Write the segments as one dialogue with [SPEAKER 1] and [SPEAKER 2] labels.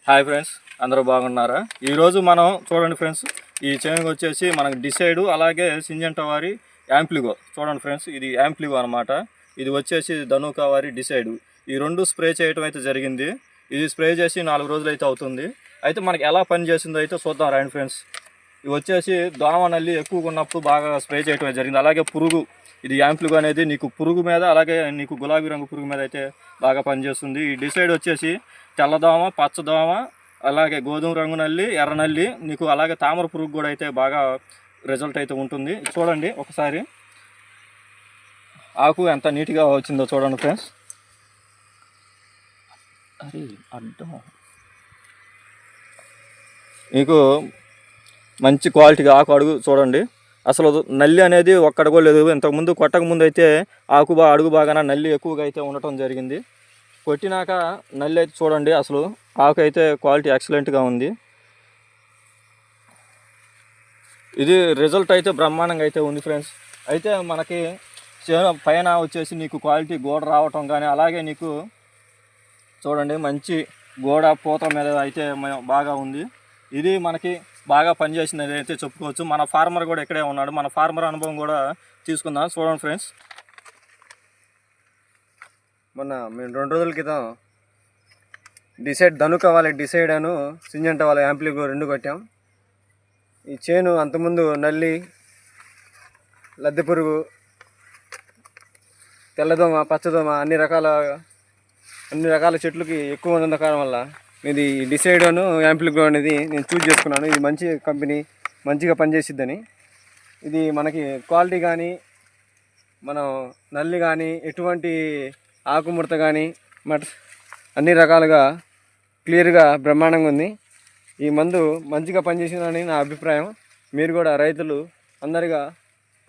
[SPEAKER 1] Hi friends, అందరూ బాగున్నారా? ఈరోజు మనం చూడండి ఫ్రెండ్స్, ఈ చేనుకు వచ్చేసి మనకు డిసైడ్ అలాగే సింజంటా వారి యాంప్లిగో. చూడండి ఫ్రెండ్స్, ఇది యాంప్లిగో అనమాట. ఇది వచ్చేసి ధనుకా వారి డిసైడ్. ఈ రెండు స్ప్రే చేయటం అయితే జరిగింది. ఇది స్ప్రే చేసి 4 రోజులు అయితే అవుతుంది. అయితే మనకి ఎలా పని చేసిందో అయితే చూద్దాం రండి ఫ్రెండ్స్. ఇవి వచ్చేసి దోమ నల్లి ఎక్కువగా ఉన్నప్పుడు బాగా స్ప్రే చేయటం జరిగింది. అలాగే పురుగు, ఇది యాంప్లిగో అనేది నీకు పురుగు మీద అలాగే నీకు గులాబీ రంగు పురుగు మీద అయితే బాగా పనిచేస్తుంది. ఈ డిసైడ్ వచ్చేసి తెల్లదోమ, పచ్చదోమ, అలాగే గోధుమ రంగు నల్లి, ఎర్ర నల్లి, నీకు అలాగే తామర పురుగు కూడా అయితే బాగా రిజల్ట్ అయితే ఉంటుంది. చూడండి ఒకసారి ఆకు ఎంత నీట్గా వచ్చిందో చూడండి ఫ్రెండ్స్. అరే అడ్డం, మీకు మంచి క్వాలిటీగా ఆకు అడుగు చూడండి. అసలు నల్లి అనేది ఒక్కడ కూడా లేదు. ఇంతకుముందు కొట్టకముందు అయితే ఆకు అడుగు బాగానే నల్లి ఎక్కువగా అయితే ఉండటం జరిగింది. కొట్టినాక నల్లి అయితే చూడండి, అసలు ఆకు అయితే క్వాలిటీ ఎక్సలెంట్గా ఉంది. ఇది రిజల్ట్ అయితే బ్రహ్మాండంగా అయితే ఉంది ఫ్రెండ్స్. అయితే మనకి పైన వచ్చేసి నీకు క్వాలిటీ గోడ రావటం కానీ, అలాగే నీకు చూడండి మంచి గోడ పూత మీద అయితే బాగా ఉంది. ఇది మనకి బాగా పనిచేసింది అయితే చెప్పుకోవచ్చు. మన ఫార్మర్ కూడా ఇక్కడే ఉన్నాడు. మన ఫార్మర్ అనుభవం కూడా తీసుకుందాం. చూడండి ఫ్రెండ్స్,
[SPEAKER 2] మేము 2 రోజుల క్రితం డిసైడ్ ధనుకా వాళ్ళ డిసైడ్ అను సింజంటా వాళ్ళ యాంప్లిగో 2 కొట్టాం. ఈ చేను అంతకుముందు నల్లి, లద్దె పురుగు, తెల్లదోమ, పచ్చదోమ అన్ని రకాల చెట్లకి ఎక్కువ ఉన్న కారణం వల్ల ఇది డిసైడ్ అను యాంప్లిగో అనేది నేను చూజ్ చేసుకున్నాను. ఇది మంచి కంపెనీ, మంచిగా పనిచేసిద్దని. ఇది మనకి క్వాలిటీ కానీ, మనం నల్లి కానీ, ఎటువంటి ఆకుముడత కానీ అన్ని రకాలుగా క్లియర్గా బ్రహ్మాండంగా ఉంది. ఈ మందు మంచిగా పనిచేసిందని నా అభిప్రాయం. మీరు కూడా రైతులు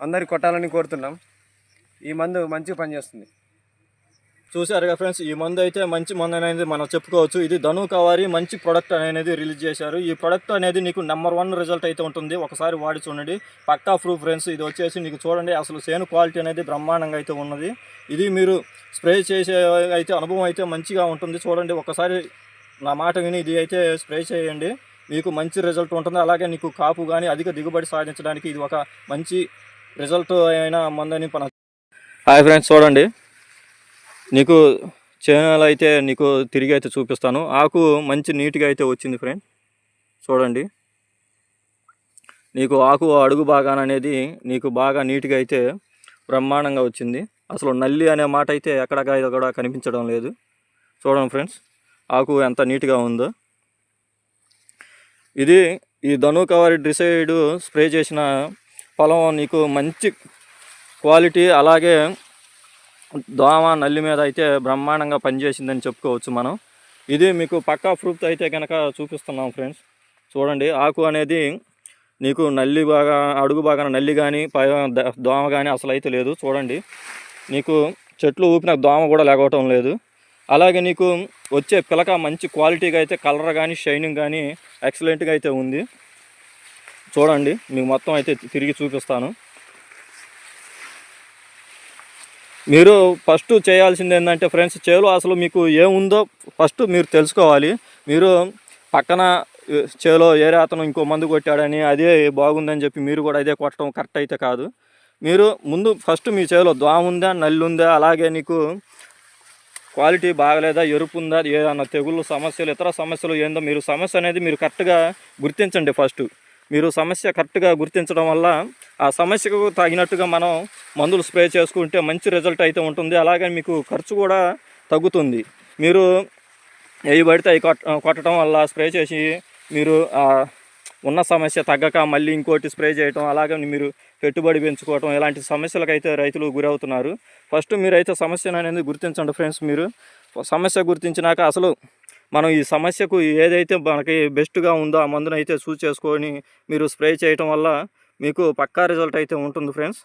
[SPEAKER 2] అందరి కొట్టాలని కోరుతున్నాం. ఈ మందు మంచిగా పనిచేస్తుంది.
[SPEAKER 1] చూసారుగా ఫ్రెండ్స్, ఈ మందు అయితే మంచి మందు అనేది మనం చెప్పుకోవచ్చు. ఇది ధనుకా వారి మంచి ప్రోడక్ట్ అనేది రిలీజ్ చేశారు. ఈ ప్రోడక్ట్ అనేది నీకు నెంబర్ 1 రిజల్ట్ అయితే ఉంటుంది. ఒకసారి వాడి చూడండి, పక్కా ప్రూఫ్ ఫ్రెండ్స్. ఇది వచ్చేసి నీకు చూడండి, అసలు సేను క్వాలిటీ అనేది బ్రహ్మాండంగా అయితే ఉన్నది. ఇది మీరు స్ప్రే చేసే అయితే అనుభవం అయితే మంచిగా ఉంటుంది. చూడండి ఒకసారి నా మాట విని ఇది అయితే స్ప్రే చేయండి, మీకు మంచి రిజల్ట్ ఉంటుంది. అలాగే నీకు కాపు కానీ అధిక దిగుబడి సాధించడానికి ఇది ఒక మంచి రిజల్ట్ అయిన మందని హాయ్ ఫ్రెండ్స్, చూడండి నీకు చేనులు అయితే నీకు తిరిగి అయితే చూపిస్తాను. ఆకు మంచి నీట్గా అయితే వచ్చింది ఫ్రెండ్. చూడండి, నీకు ఆకు అడుగు బాగాన అనేది నీకు బాగా నీట్గా అయితే బ్రహ్మాండంగా వచ్చింది. అసలు నల్లి అనే మాట అయితే ఎక్కడ కూడా కనిపించడం లేదు. చూడండి ఫ్రెండ్స్, ఆకు ఎంత నీట్గా ఉందో. ఇది ఈ ధనుకా వారి డిసైడ్ స్ప్రే చేసిన పొలం నీకు మంచి క్వాలిటీ, అలాగే దోమ నల్లి మీద అయితే బ్రహ్మాండంగా పనిచేసిందని చెప్పుకోవచ్చు మనం. ఇది మీకు పక్కా ప్రూఫ్ అయితే కనుక చూపిస్తున్నాం ఫ్రెండ్స్. చూడండి, ఆకు అనేది నీకు నల్లి బాగా అడుగు బాగా నల్లి కానీ దోమ కానీ అసలు అయితే లేదు. చూడండి, నీకు చెట్లు ఊపిన దోమ కూడా లేకపోవటం లేదు. అలాగే నీకు వచ్చే పిలక మంచి క్వాలిటీగా అయితే కలర్ కానీ షైనింగ్ కానీ ఎక్సలెంట్గా అయితే ఉంది. చూడండి, మీకు మొత్తం అయితే తిరిగి చూపిస్తాను. మీరు ఫస్ట్ చేయాల్సింది ఏంటంటే ఫ్రెండ్స్, చేలో అసలు మీకు ఏముందో ఫస్ట్ మీరు తెలుసుకోవాలి. మీరు పక్కన చేలో ఏరే అతను ఇంకో మందు కొట్టాడని అదే బాగుందని చెప్పి మీరు కూడా అదే కొట్టడం కరెక్ట్ అయితే కాదు. మీరు ముందు ఫస్ట్ మీ చేలో దోమ ఉందా, నల్లి ఉందా, అలాగే నీకు క్వాలిటీ బాగలేదా, ఎరుపు ఉందా, ఏదన్నా తెగుళ్ళు సమస్యలు ఇతర సమస్యలు ఏందో మీరు సమస్య అనేది మీరు కరెక్ట్గా గుర్తించండి. ఫస్ట్ మీరు సమస్య కరెక్ట్గా గుర్తించడం వల్ల ఆ సమస్యకు తగినట్టుగా మనం మందులు స్ప్రే చేసుకుంటే మంచి రిజల్ట్ అయితే ఉంటుంది. అలాగే మీకు ఖర్చు కూడా తగ్గుతుంది. మీరు ఏవి పడితే అవి కొట్టడం వల్ల స్ప్రే చేసి మీరు ఉన్న సమస్య తగ్గక మళ్ళీ ఇంకోటి స్ప్రే చేయటం, అలాగే మీరు పెట్టుబడి పెంచుకోవటం, ఇలాంటి సమస్యలకైతే రైతులు గురవుతున్నారు. ఫస్ట్ మీరైతే సమస్యను అనేది గుర్తించండి ఫ్రెండ్స్. మీరు సమస్య గుర్తించినాక అసలు మనం ఈ సమస్యకు ఏదైతే మనకి బెస్ట్గా ఉందో ఆ మందును అయితే చూస్ చేసుకొని మీరు స్ప్రే చేయటం వల్ల మీకు పక్కా రిజల్ట్ అయితే ఉంటుంది ఫ్రెండ్స్.